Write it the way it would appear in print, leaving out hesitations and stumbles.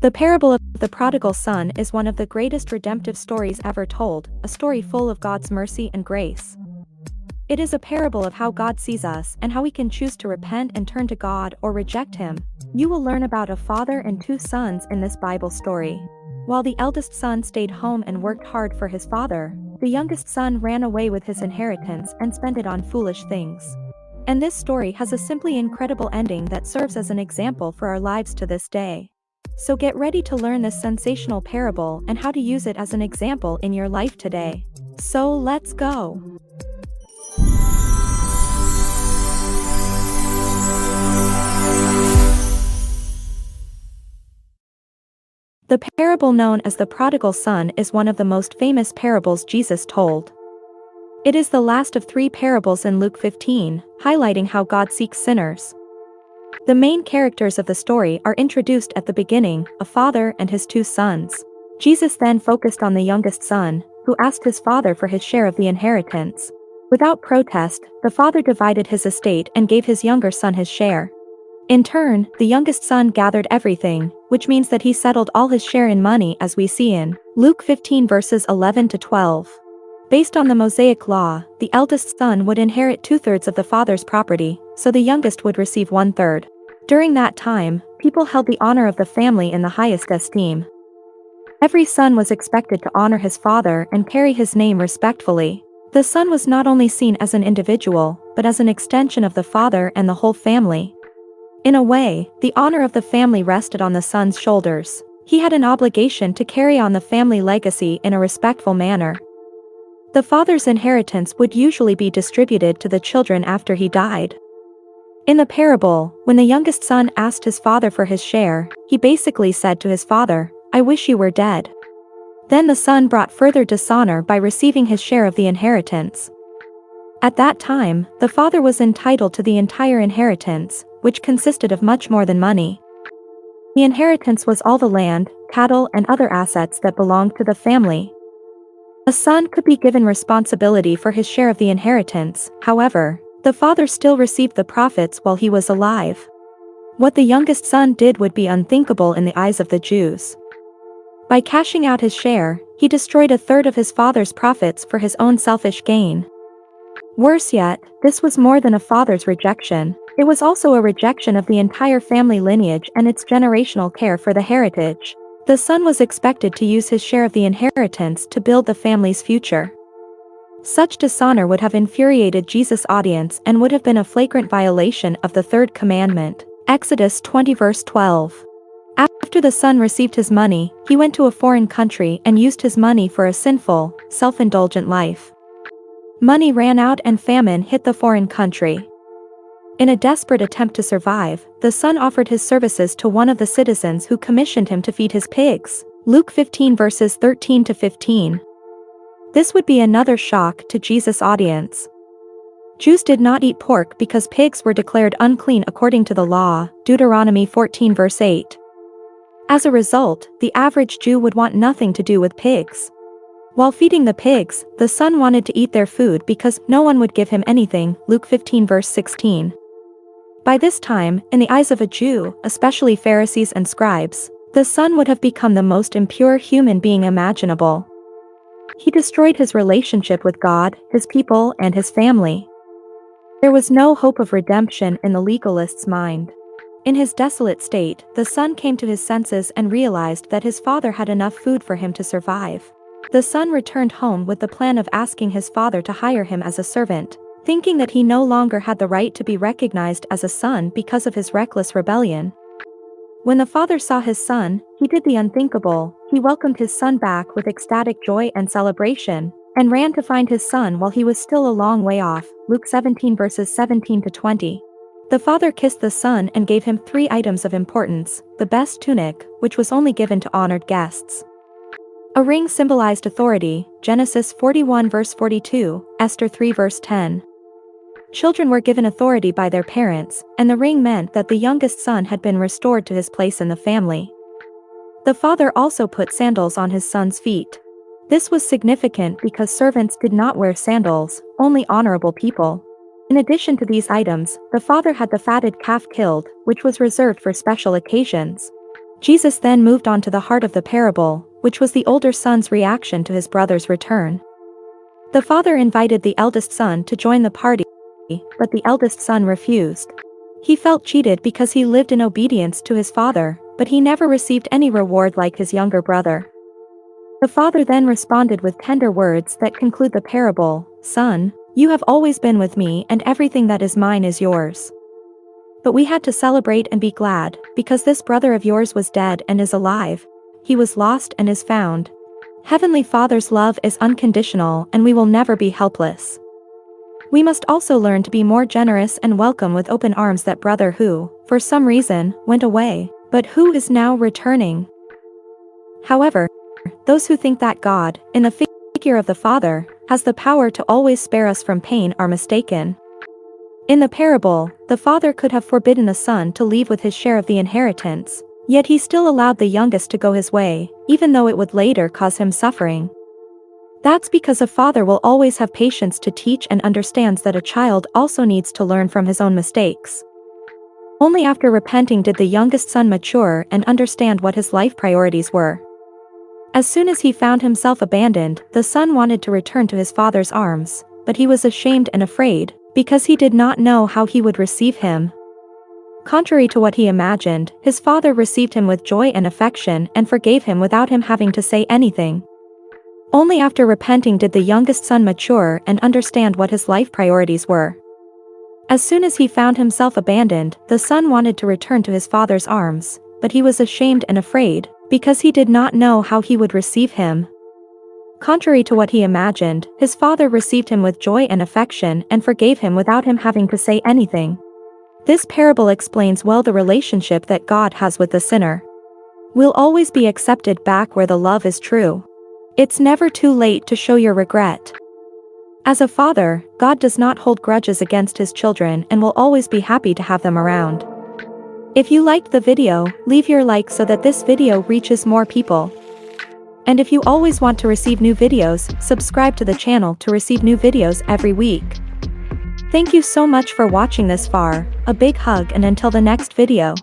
The parable of the prodigal son is one of the greatest redemptive stories ever told, a story full of God's mercy and grace. It is a parable of how God sees us and how we can choose to repent and turn to God or reject Him. You will learn about a father and two sons in this Bible story. While the eldest son stayed home and worked hard for his father, the youngest son ran away with his inheritance and spent it on foolish things. And this story has a simply incredible ending that serves as an example for our lives to this day. So get ready to learn this sensational parable and how to use it as an example in your life today. So let's go. The parable known as the prodigal son is one of the most famous parables Jesus told. It is the last of three parables in Luke 15, highlighting how God seeks sinners. The main characters of the story are introduced at the beginning, a father and his two sons. Jesus then focused on the youngest son, who asked his father for his share of the inheritance. Without protest, the father divided his estate and gave his younger son his share. In turn, the youngest son gathered everything, which means that he settled all his share in money, as we see in Luke 15 verses 11 to 12. Based on the Mosaic law, the eldest son would inherit 2/3 of the father's property, so the youngest would receive 1/3. During that time, people held the honor of the family in the highest esteem. Every son was expected to honor his father and carry his name respectfully. The son was not only seen as an individual, but as an extension of the father and the whole family. In a way, the honor of the family rested on the son's shoulders. He had an obligation to carry on the family legacy in a respectful manner. The father's inheritance would usually be distributed to the children after he died. In the parable, when the youngest son asked his father for his share, he basically said to his father, "I wish you were dead." Then the son brought further dishonor by receiving his share of the inheritance. At that time, the father was entitled to the entire inheritance, which consisted of much more than money. The inheritance was all the land, cattle, and other assets that belonged to the family. A son could be given responsibility for his share of the inheritance, however, the father still received the profits while he was alive. What the youngest son did would be unthinkable in the eyes of the Jews. By cashing out his share, he destroyed 1/3 of his father's profits for his own selfish gain. Worse yet, this was more than a father's rejection. It was also a rejection of the entire family lineage and its generational care for the heritage. The son was expected to use his share of the inheritance to build the family's future. Such dishonor would have infuriated Jesus' audience and would have been a flagrant violation of the third commandment. Exodus 20 verse 12. After the son received his money, he went to a foreign country and used his money for a sinful, self-indulgent life. Money ran out and famine hit the foreign country. In a desperate attempt to survive, the son offered his services to one of the citizens who commissioned him to feed his pigs. Luke 15 verses 13 to 15. This would be another shock to Jesus' audience. Jews did not eat pork because pigs were declared unclean according to the law, Deuteronomy 14 verse 8. As a result, the average Jew would want nothing to do with pigs. While feeding the pigs, the son wanted to eat their food because no one would give him anything, Luke 15 verse 16. By this time, in the eyes of a Jew, especially Pharisees and scribes, the son would have become the most impure human being imaginable. He destroyed his relationship with God, his people, and his family. There was no hope of redemption in the legalist's mind. In his desolate state, the son came to his senses and realized that his father had enough food for him to survive. The son returned home with the plan of asking his father to hire him as a servant, thinking that he no longer had the right to be recognized as a son because of his reckless rebellion. When the father saw his son, he did the unthinkable. He welcomed his son back with ecstatic joy and celebration, and ran to find his son while he was still a long way off, Luke 17 verses 17 to 20. The father kissed the son and gave him 3 items of importance: the best tunic, which was only given to honored guests. A ring symbolized authority, Genesis 41 verse 42, Esther 3 verse 10. Children were given authority by their parents, and the ring meant that the youngest son had been restored to his place in the family. The father also put sandals on his son's feet. This was significant because servants did not wear sandals, only honorable people. In addition to these items, the father had the fatted calf killed, which was reserved for special occasions. Jesus then moved on to the heart of the parable, which was the older son's reaction to his brother's return. The father invited the eldest son to join the party, but the eldest son refused. He felt cheated because he lived in obedience to his father, but he never received any reward like his younger brother. The father then responded with tender words that conclude the parable, "Son, you have always been with me and everything that is mine is yours. But we had to celebrate and be glad, because this brother of yours was dead and is alive. He was lost and is found." Heavenly Father's love is unconditional and we will never be helpless. We must also learn to be more generous and welcome with open arms that brother who, for some reason, went away, but who is now returning. However, those who think that God, in the figure of the Father, has the power to always spare us from pain are mistaken. In the parable, the father could have forbidden the son to leave with his share of the inheritance, yet he still allowed the youngest to go his way, even though it would later cause him suffering. That's because a father will always have patience to teach and understands that a child also needs to learn from his own mistakes. Only after repenting did the youngest son mature and understand what his life priorities were. As soon as he found himself abandoned, the son wanted to return to his father's arms, but he was ashamed and afraid, because he did not know how he would receive him. Contrary to what he imagined, his father received him with joy and affection and forgave him without him having to say anything. Only after repenting did the youngest son mature and understand what his life priorities were. As soon as he found himself abandoned, the son wanted to return to his father's arms, but he was ashamed and afraid, because he did not know how he would receive him. Contrary to what he imagined, his father received him with joy and affection and forgave him without him having to say anything. This parable explains well the relationship that God has with the sinner. We'll always be accepted back where the love is true. It's never too late to show your regret. As a father, God does not hold grudges against his children and will always be happy to have them around. If you liked the video, leave your like so that this video reaches more people. And if you always want to receive new videos, subscribe to the channel to receive new videos every week. Thank you so much for watching this far, a big hug and until the next video.